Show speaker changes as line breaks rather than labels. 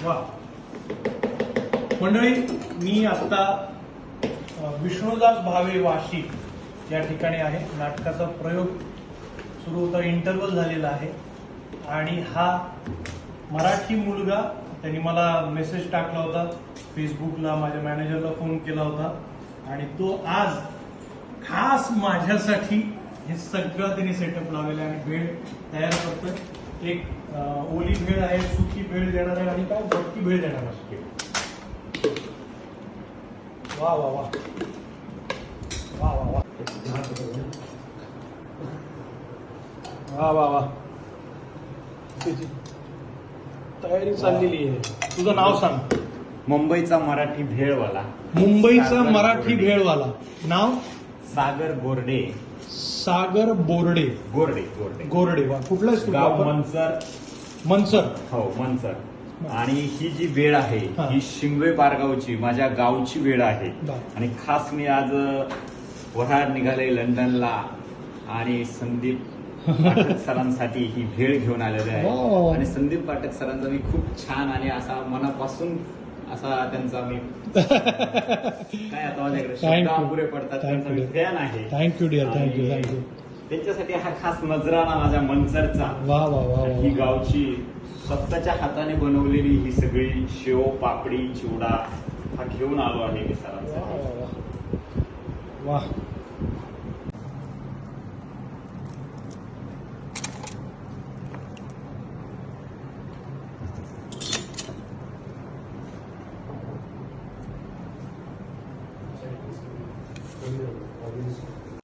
वा मंडळी, मी आता विष्णुदास भावे वाशी या ठिकाणी आहे. नाटकाचा प्रयोग सुरू होता, इंटरव्हल झालेला आहे आणि हा मराठी मुलगा, त्यांनी मला मेसेज टाकला होता फेसबुकला, माझ्या मॅनेजरला फोन केला होता आणि तो आज खास माझ्यासाठी हे सगळं त्यांनी सेटअप लावलेलं आहे आणि भेळ तयार करतोय. एक ओली भेळ आहे, सुकी भेळ देणार आहे आणि काय भटकी भेळ देणार आहे. वा वा वा वा वा वा वा वा वा, तयारी चाललेली आहे. तुझं नाव सांग.
मुंबईचा मराठी भेळवाला.
मुंबईचा मराठी भेळवाला. नाव?
सागर गोरडे.
सागर बोर्डे.
गोरडे गोरडे
गोरडे. वा, कुठलं
गाव मनसर.
मनसर.
हो, मनसर. आणि ही जी वेळ आहे
हा.
ही शिंगवे पारगावची, माझ्या गावची वेळ आहे.
बा.
आणि खास मी आज वऱ्हाड निघाले लंडनला आणि संदीप पाठक सरांसाठी ही भेळ घेऊन आलेली आहे.
वाव.
आणि संदीप पाठक सरांचा मी खूप छान आणि असा मनापासून असा त्यांचा मी काय आता माझ्याकडे शब्द अपुरे पडतात, त्यांचा मी फॅन आहे.
थँक्यू डिअर, थँक्यू
आणि
थँक्यू.
त्यांच्यासाठी हा खास नजराणा माझ्या मनसरचा.
वा वा वा
ही
वा.
गावची स्वतःच्या हाताने बनवलेली ही सगळी शेव, पापडी, चिवडा हा घेऊन आलो आहे मी
वा
सरांसाठी.
वा वा वा.